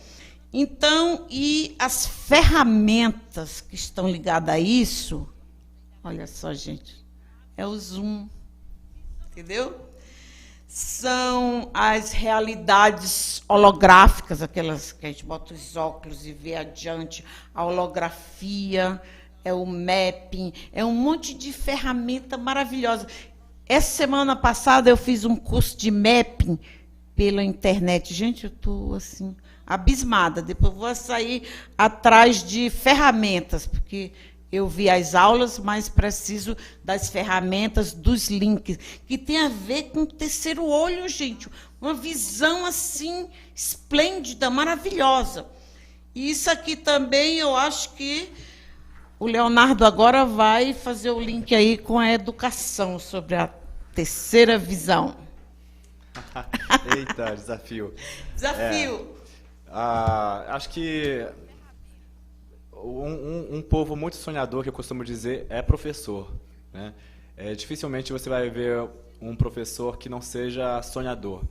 Então, e as ferramentas que estão ligadas a isso, olha só, gente, é o Zoom, entendeu? São as realidades holográficas, aquelas que a gente bota os óculos e vê adiante, a holografia, é o mapping, é um monte de ferramenta maravilhosa. Essa semana passada eu fiz um curso de mapping pela internet. Gente, eu estou assim, abismada. Depois vou sair atrás de ferramentas, porque eu vi as aulas, mas preciso das ferramentas, dos links, que tem a ver com o terceiro olho, gente. Uma visão assim, esplêndida, maravilhosa. E isso aqui também, eu acho que o Leonardo agora vai fazer o link aí com a educação, sobre a terceira visão. Eita, desafio. Desafio. Acho que um povo muito sonhador, que eu costumo dizer, é professor, né? Dificilmente você vai ver um professor que não seja sonhador.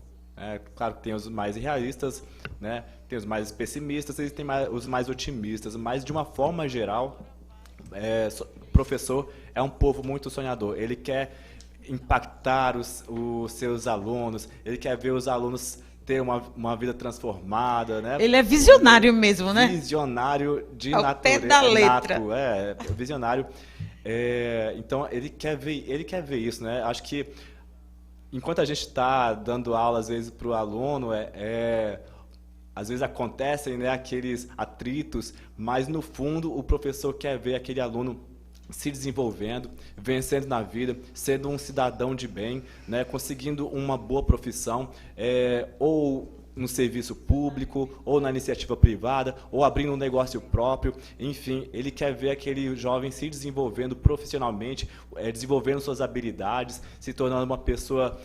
Claro que tem os mais realistas, né? Tem os mais pessimistas e tem os mais otimistas, mas de uma forma geral, professor é um povo muito sonhador. Ele quer impactar os seus alunos, ele quer ver os alunos ter uma vida transformada, né? Ele é visionário mesmo, né? Visionário de Ao natureza. pé da letra. Visionário. Então, ele quer ver isso, né? Acho que, enquanto a gente está dando aula, às vezes, para o aluno, às vezes acontecem, né, aqueles atritos, mas, no fundo, o professor quer ver aquele aluno se desenvolvendo, vencendo na vida, sendo um cidadão de bem, né, conseguindo uma boa profissão, ou no serviço público, ou na iniciativa privada, ou abrindo um negócio próprio. Enfim, ele quer ver aquele jovem se desenvolvendo profissionalmente, desenvolvendo suas habilidades, se tornando uma pessoa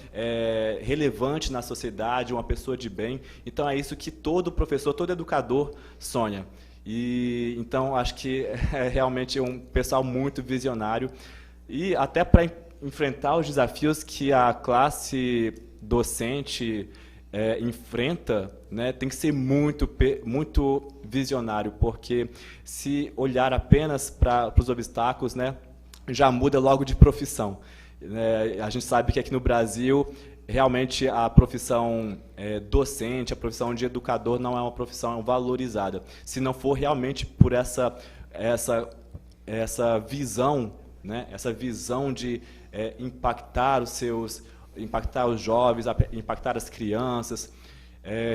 relevante na sociedade, uma pessoa de bem. Então, é isso que todo professor, todo educador sonha. E então acho que é realmente um pessoal muito visionário, e até para enfrentar os desafios que a classe docente enfrenta, né, tem que ser muito visionário, porque se olhar apenas para os obstáculos, né, já muda logo de profissão. A gente sabe que aqui no Brasil realmente a profissão docente, a profissão de educador não é uma profissão valorizada. Se não for realmente por essa visão, né, essa visão de impactar os jovens, impactar as crianças,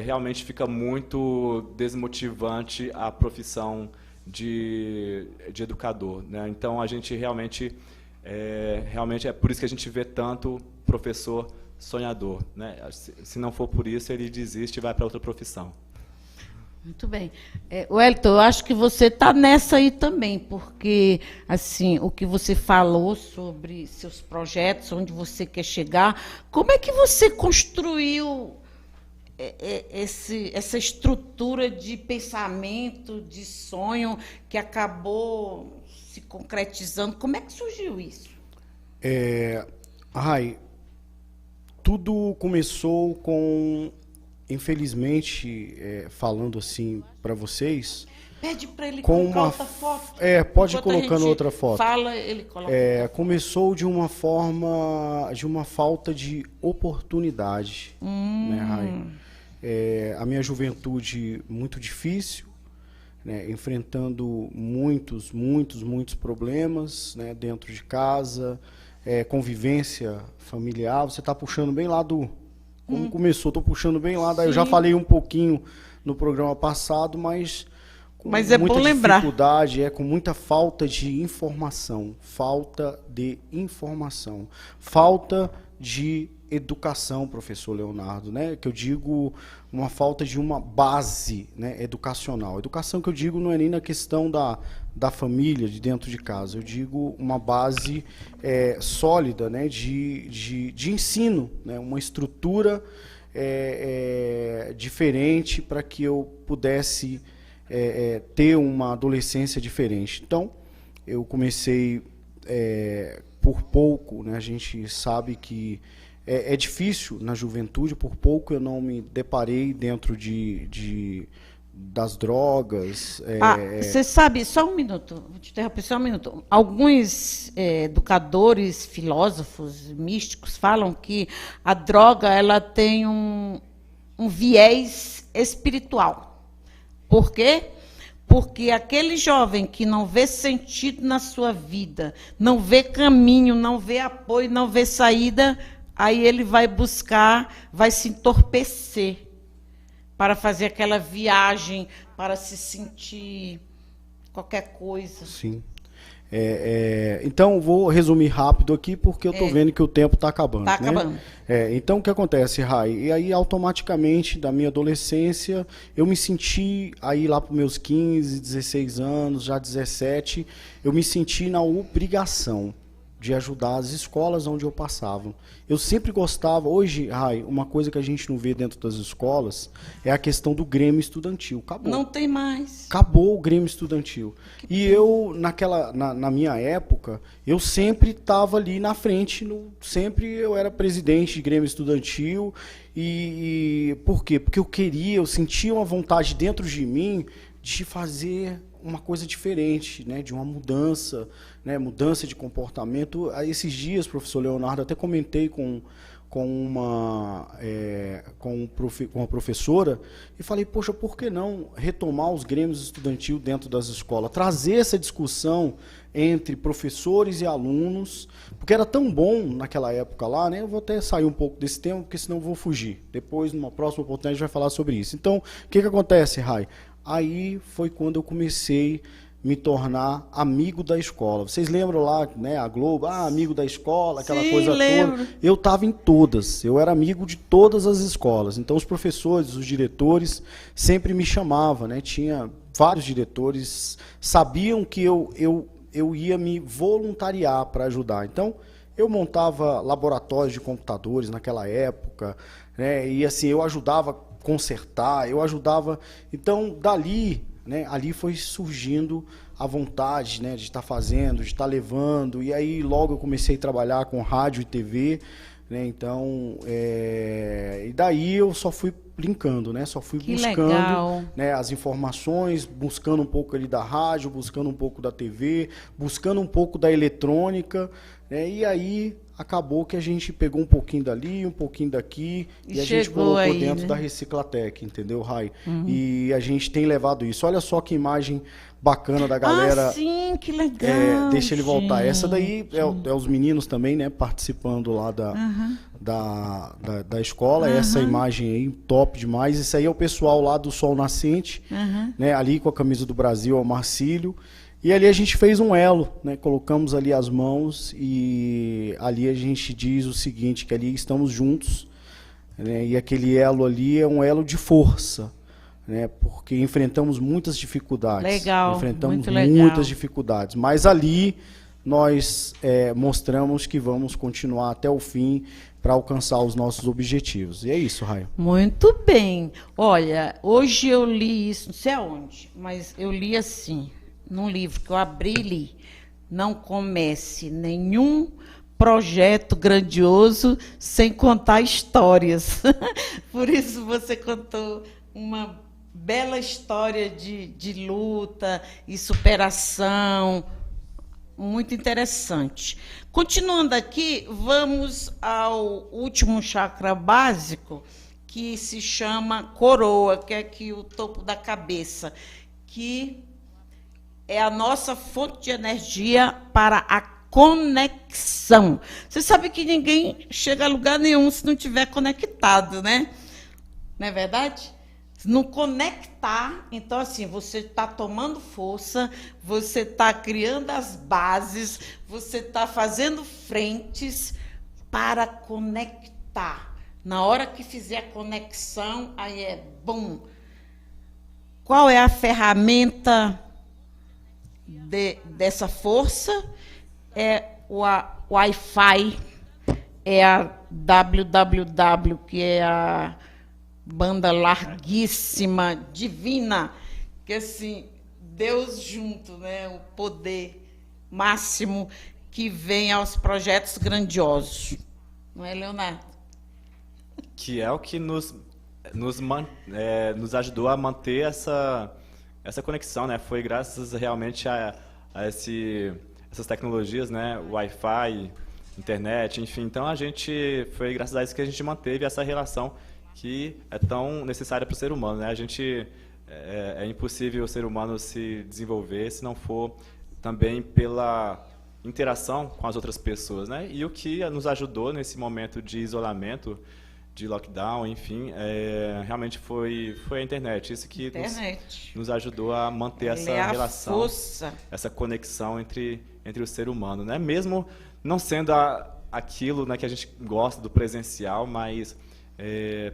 realmente fica muito desmotivante a profissão de educador, né? Então a gente realmente é por isso que a gente vê tanto professor sonhador, né? Se não for por isso, ele desiste e vai para outra profissão. Muito bem. Wellington, eu acho que você está nessa aí também, porque assim, o que você falou sobre seus projetos, onde você quer chegar, como é que você construiu essa estrutura de pensamento, de sonho, que acabou se concretizando? Como é que surgiu isso? Rai, tudo começou com, infelizmente, falando assim para vocês... Pede para ele com colocar outra foto. Pode ir colocando outra foto. Fala, ele coloca. Começou de uma forma, de uma falta de oportunidade, né, Rai? a minha juventude muito difícil, né, enfrentando muitos problemas, né, dentro de casa, convivência familiar. Você está puxando bem lá do... Como começou, estou puxando bem lá. Eu já falei um pouquinho no programa passado, mas com é muita bom lembrar. dificuldade, com muita falta de informação, falta de educação, professor Leonardo, né? Que eu digo uma falta de uma base, né, educacional. Educação que eu digo não é nem na questão da família, de dentro de casa. Eu digo uma base sólida, né, de ensino, né, uma estrutura diferente para que eu pudesse ter uma adolescência diferente. Então, eu comecei por pouco, né, a gente sabe que é difícil na juventude, por pouco eu não me deparei dentro das drogas. Você sabe, só um minuto, vou te interromper só um minuto. Alguns educadores, filósofos, místicos falam que a droga ela tem um viés espiritual. Por quê? Porque aquele jovem que não vê sentido na sua vida, não vê caminho, não vê apoio, não vê saída, aí ele vai buscar, vai se entorpecer para fazer aquela viagem, para se sentir qualquer coisa. Sim. Então, vou resumir rápido aqui, porque eu estou vendo que o tempo está acabando. Está acabando. Né? Então, o que acontece, Rai? E aí, automaticamente, da minha adolescência, eu me senti, aí lá para os meus 15, 16 anos, já 17, eu me senti na obrigação de ajudar as escolas onde eu passava. Eu sempre gostava, hoje, Rai, uma coisa que a gente não vê dentro das escolas é a questão do Grêmio Estudantil. Acabou. Não tem mais. Acabou o Grêmio Estudantil. E eu, na minha época, eu sempre estava ali na frente, sempre eu era presidente de Grêmio Estudantil. E por quê? Porque eu sentia uma vontade dentro de mim de fazer uma coisa diferente, né, de uma mudança, né, mudança de comportamento. Esses dias, professor Leonardo, até comentei com uma professora e falei, poxa, por que não retomar os grêmios estudantil dentro das escolas? Trazer essa discussão entre professores e alunos, porque era tão bom naquela época lá, né? Eu vou até sair um pouco desse tema, porque senão eu vou fugir. Depois, numa próxima oportunidade, a gente vai falar sobre isso. Então, o que acontece, Rai? Aí foi quando eu comecei a me tornar amigo da escola. Vocês lembram lá, né, a Globo, amigo da escola, aquela coisa lembro. toda? Eu estava em todas, eu era amigo de todas as escolas. Então os professores, os diretores sempre me chamavam, né? Tinha vários diretores, sabiam que eu ia me voluntariar para ajudar. Então eu montava laboratórios de computadores naquela época, né? E assim, eu ajudava a consertar, eu ajudava. Então, dali, né, ali foi surgindo a vontade, né, de estar fazendo, de estar levando. E aí, logo eu comecei a trabalhar com rádio e TV, né? Então, e daí eu só fui brincando, né? Só fui buscando, né, as informações, buscando um pouco ali da rádio, buscando um pouco da TV, buscando um pouco da eletrônica, né? E aí acabou que a gente pegou um pouquinho dali, um pouquinho daqui, e a gente colocou aí, dentro, né, da Reciclatec, entendeu, Rai? E a gente tem levado isso. Olha só que imagem bacana da galera. Ah, sim, que legal. Deixa ele voltar. Essa daí é os meninos também, né, participando lá da escola. Essa imagem aí, top demais. Isso aí é o pessoal lá do Sol Nascente, né, ali com a camisa do Brasil, é o Marcílio. E ali a gente fez um elo, né? Colocamos ali as mãos e ali a gente diz o seguinte, que ali estamos juntos, né? E aquele elo ali é um elo de força, né? Porque enfrentamos muitas dificuldades. Legal, enfrentamos muito legal. muitas dificuldades, mas ali nós mostramos que vamos continuar até o fim para alcançar os nossos objetivos. E é isso, Raio. Muito bem. Olha, hoje eu li isso, não sei aonde, mas eu li assim, num livro que eu abri e li. Não comece nenhum projeto grandioso sem contar histórias. Por isso você contou uma bela história de luta e superação, muito interessante. Continuando aqui, vamos ao último chakra básico, que se chama coroa, que é aqui o topo da cabeça, que é a nossa fonte de energia para a conexão. Você sabe que ninguém chega a lugar nenhum se não estiver conectado, né? Não é verdade? Se não conectar, então, assim, você está tomando força, você está criando as bases, você está fazendo frentes para conectar. Na hora que fizer a conexão, aí é bom. Qual é a ferramenta dessa força? É o Wi-Fi, é a WWW, que é a banda larguíssima, divina, que assim, Deus junto, né? O poder máximo que vem aos projetos grandiosos. Não é, Leonardo? Que é o que nos ajudou a manter essa conexão, né? Foi graças realmente a essas tecnologias, né? Wi-Fi, internet, enfim. Então foi graças a isso que a gente manteve essa relação que é tão necessária para o ser humano, né? É impossível o ser humano se desenvolver se não for também pela interação com as outras pessoas, né? E o que nos ajudou nesse momento de isolamento, de lockdown, enfim, realmente foi a internet. Isso que nos ajudou a manter essa relação, força, essa conexão entre o ser humano, né? Mesmo não sendo aquilo, né, que a gente gosta do presencial, mas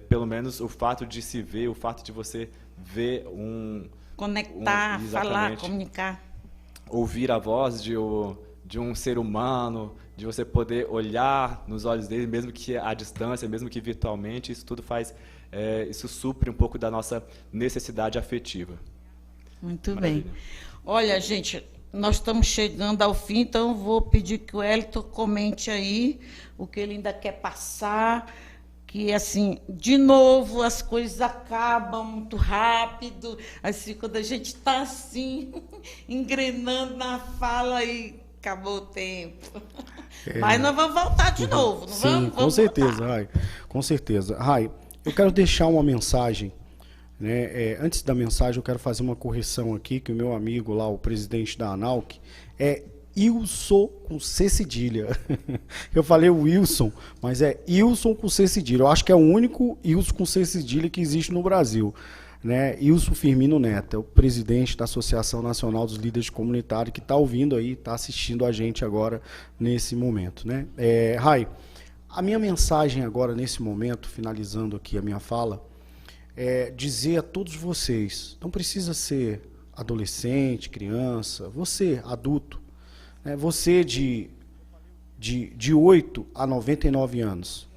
pelo menos o fato de se ver, o fato de você ver conectar, falar, comunicar, ouvir a voz de um ser humano, de você poder olhar nos olhos dele, mesmo que à distância, mesmo que virtualmente, isso tudo isso supre um pouco da nossa necessidade afetiva. Muito Maravilha. bem. Olha, gente, nós estamos chegando ao fim, então vou pedir que o Elton comente aí o que ele ainda quer passar, que, assim, de novo, as coisas acabam muito rápido, assim, quando a gente está, assim, engrenando na fala e acabou o tempo. Mas nós vamos voltar de novo, não Sim, vamos? Com certeza, Rai. Com certeza. Rai, eu quero deixar uma mensagem, né? Antes da mensagem, eu quero fazer uma correção aqui, que o meu amigo lá, o presidente da ANALC, é Wilson com C cedilha. Eu falei Wilson, mas é Wilson com C cedilha. Eu acho que é o único Wilson com C cedilha que existe no Brasil, né? Wilson Firmino Neto, é o presidente da Associação Nacional dos Líderes Comunitários, que está ouvindo aí, está assistindo a gente agora nesse momento, né? Rai, a minha mensagem agora nesse momento, finalizando aqui a minha fala, é dizer a todos vocês, não precisa ser adolescente, criança, você, adulto, né? Você de 8 a 99 anos,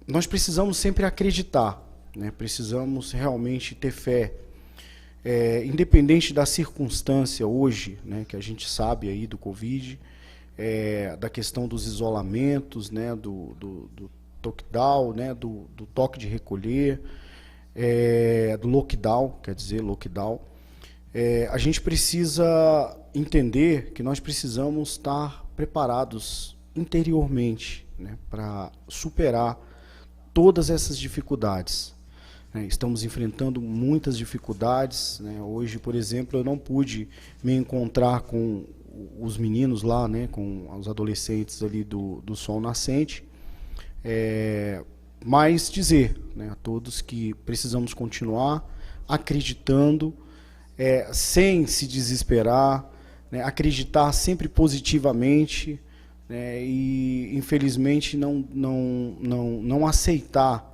nós precisamos sempre acreditar, né? Precisamos realmente ter fé, independente da circunstância hoje, né, que a gente sabe aí do Covid, da questão dos isolamentos, né, do lockdown, né, do toque de recolher, do lockdown, quer dizer, lockdown. A gente precisa entender que nós precisamos estar preparados interiormente, né, para superar todas essas dificuldades. Estamos enfrentando muitas dificuldades, né? Hoje, por exemplo, eu não pude me encontrar com os meninos lá, né, com os adolescentes ali do Sol Nascente, mas dizer, né, a todos que precisamos continuar acreditando, sem se desesperar, né, acreditar sempre positivamente, né, e infelizmente não aceitar,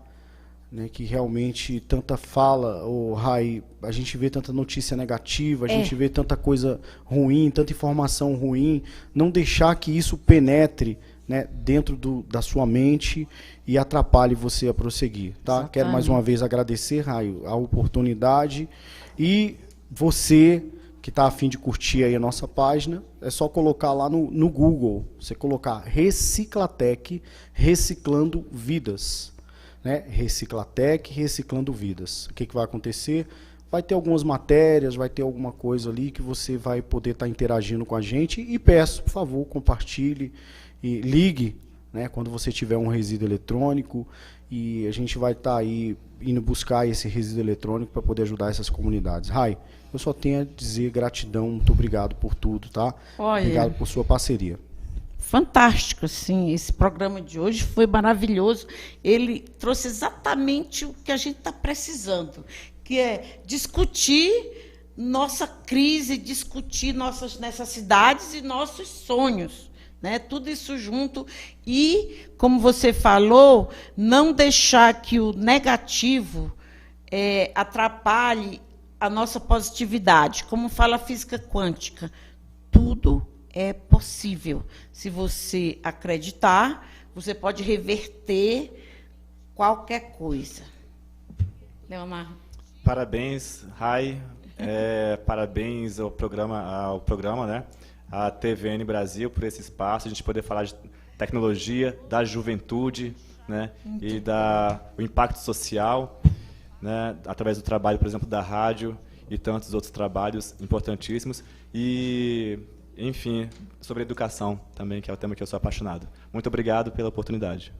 né, que realmente tanta fala, Rai, a gente vê tanta notícia negativa, a gente vê tanta coisa ruim, tanta informação ruim, não deixar que isso penetre, né, dentro da sua mente e atrapalhe você a prosseguir, tá? Exatamente. Quero mais uma vez agradecer, Rai, a oportunidade, e você que está a fim de curtir aí a nossa página, é só colocar lá no Google, você colocar Reciclatec, Reciclando Vidas, né? Reciclatec, Reciclando Vidas. O que vai acontecer? Vai ter algumas matérias, vai ter alguma coisa ali que você vai poder estar interagindo com a gente, e peço, por favor, compartilhe e ligue, né? Quando você tiver um resíduo eletrônico, e a gente vai estar aí indo buscar esse resíduo eletrônico para poder ajudar essas comunidades. Rai, eu só tenho a dizer gratidão, muito obrigado por tudo, tá? Olha, obrigado por sua parceria. Fantástico, sim. Esse programa de hoje foi maravilhoso. Ele trouxe exatamente o que a gente está precisando, que é discutir nossa crise, discutir nossas necessidades e nossos sonhos, né? Tudo isso junto e, como você falou, não deixar que o negativo atrapalhe a nossa positividade. Como fala a física quântica, tudo é possível. Se você acreditar, você pode reverter qualquer coisa. Leomar. Parabéns, Rai. Parabéns ao programa, né? A TVN Brasil por esse espaço, a gente poder falar de tecnologia, da juventude, né? E o impacto social, né? Através do trabalho, por exemplo, da rádio e tantos outros trabalhos importantíssimos. E, enfim, sobre educação também, que é o tema que eu sou apaixonado. Muito obrigado pela oportunidade.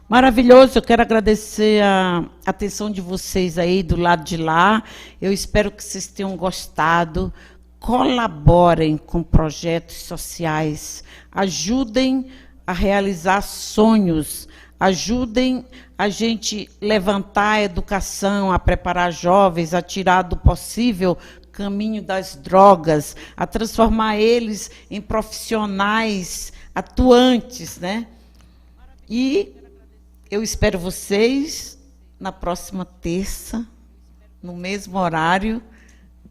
Maravilhoso, eu quero agradecer a atenção de vocês aí do lado de lá. Eu espero que vocês tenham gostado. Colaborem com projetos sociais, ajudem a realizar sonhos, ajudem a gente levantar a educação, a preparar jovens, a tirar do possível caminho das drogas, a transformar eles em profissionais atuantes, né? E eu espero vocês na próxima terça, no mesmo horário,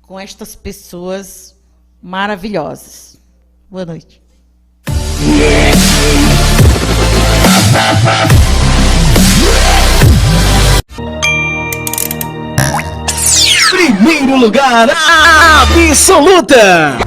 com estas pessoas maravilhosas. Boa noite. Primeiro lugar absoluta.